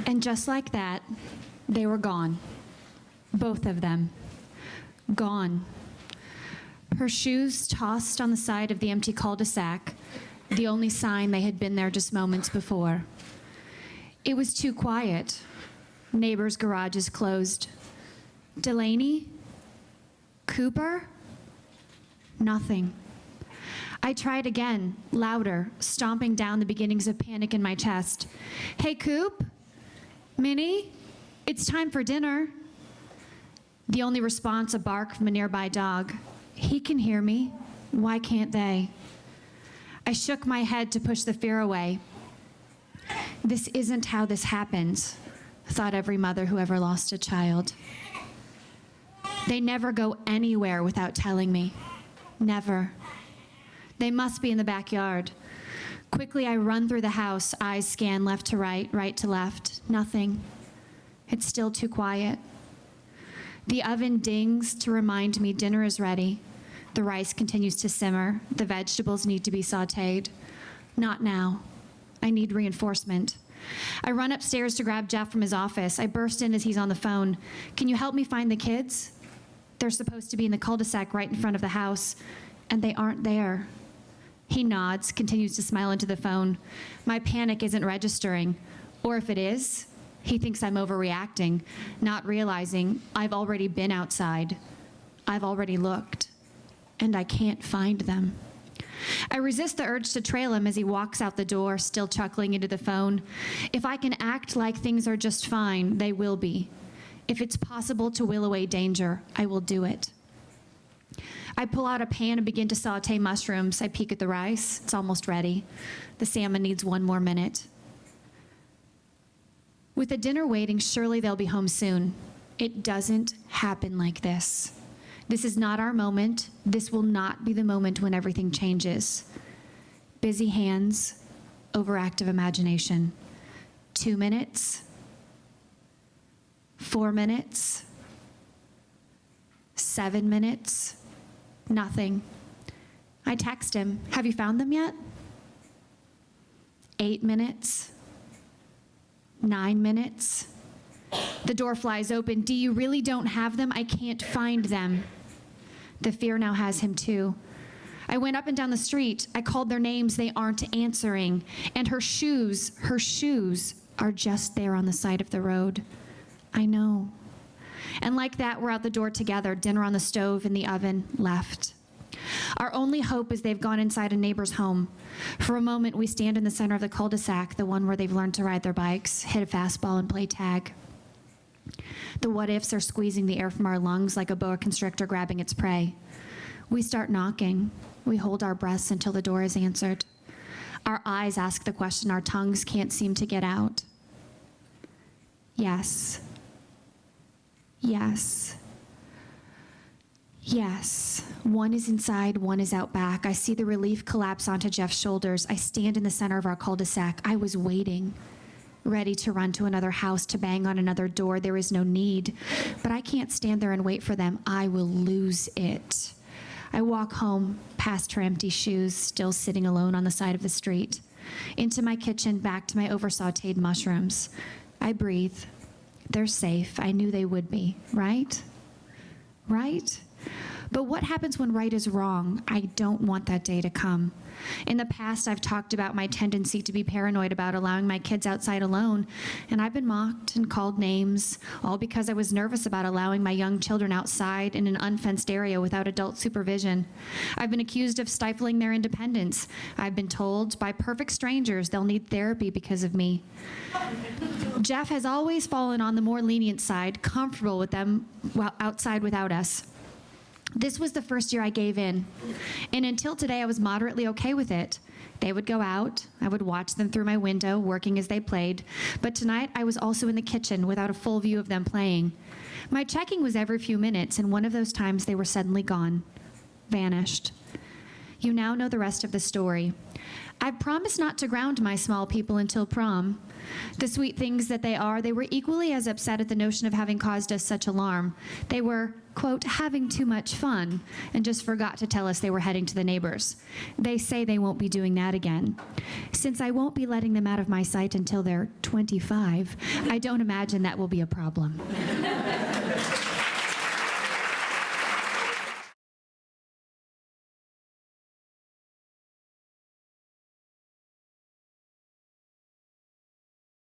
And just like that, they were gone. Both of them. Gone. Her shoes tossed on the side of the empty cul-de-sac, the only sign they had been there just moments before. It was too quiet. Neighbors' garages closed. Delaney? Cooper? Nothing. I tried again, louder, stomping down the beginnings of panic in my chest. Hey, Coop? Minnie? It's time for dinner. The only response, a bark from a nearby dog. He can hear me. Why can't they? I shook my head to push the fear away. This isn't how this happens, thought every mother who ever lost a child. They never go anywhere without telling me. Never. They must be in the backyard. Quickly, I run through the house, eyes scan left to right, right to left. Nothing. It's still too quiet. The oven dings to remind me dinner is ready. The rice continues to simmer. The vegetables need to be sautéed. Not now. I need reinforcement. I run upstairs to grab Jeff from his office. I burst in as he's on the phone. Can you help me find the kids? They're supposed to be in the cul-de-sac right in front of the house, and they aren't there. He nods, continues to smile into the phone. My panic isn't registering, or if it is, he thinks I'm overreacting, not realizing I've already been outside. I've already looked, and I can't find them. I resist the urge to trail him as he walks out the door, still chuckling into the phone. If I can act like things are just fine, they will be. If it's possible to will away danger, I will do it. I pull out a pan and begin to saute mushrooms. I peek at the rice. It's almost ready. The salmon needs 1 more minute. With the dinner waiting, surely they'll be home soon. It doesn't happen like this. This is not our moment. This will not be the moment when everything changes. Busy hands, overactive imagination. 2 minutes, 4 minutes, 7 minutes, nothing. I text him, have you found them yet? 8 minutes, 9 minutes. The door flies open. D, you really don't have them? I can't find them. The fear now has him too. I went up and down the street. I called their names. They aren't answering. And her shoes are just there on the side of the road. I know. And like that, we're out the door together, dinner on the stove, in the oven, left. Our only hope is they've gone inside a neighbor's home. For a moment, we stand in the center of the cul-de-sac, the one where they've learned to ride their bikes, hit a fastball, and play tag. The what-ifs are squeezing the air from our lungs like a boa constrictor grabbing its prey. We start knocking. We hold our breaths until the door is answered. Our eyes ask the question our tongues can't seem to get out. Yes. Yes. Yes. One is inside, one is out back. I see the relief collapse onto Jeff's shoulders. I stand in the center of our cul-de-sac. I was waiting, ready to run to another house, to bang on another door. There is no need. But I can't stand there and wait for them. I will lose it. I walk home, past her empty shoes, still sitting alone on the side of the street, into my kitchen, back to my over-sauteed mushrooms. I breathe. They're safe. I knew they would be, right? Right? But what happens when right is wrong? I don't want that day to come. In the past, I've talked about my tendency to be paranoid about allowing my kids outside alone, and I've been mocked and called names, all because I was nervous about allowing my young children outside in an unfenced area without adult supervision. I've been accused of stifling their independence. I've been told by perfect strangers they'll need therapy because of me. Jeff has always fallen on the more lenient side, comfortable with them outside without us. This was the first year I gave in, and until today I was moderately okay with it. They would go out, I would watch them through my window, working as they played, but tonight I was also in the kitchen without a full view of them playing. My checking was every few minutes, and one of those times they were suddenly gone, vanished. You now know the rest of the story. I promised not to ground my small people until prom. The sweet things that they are, they were equally as upset at the notion of having caused us such alarm. They were, quote, having too much fun, and just forgot to tell us they were heading to the neighbors. They say they won't be doing that again. Since I won't be letting them out of my sight until they're 25, I don't imagine that will be a problem.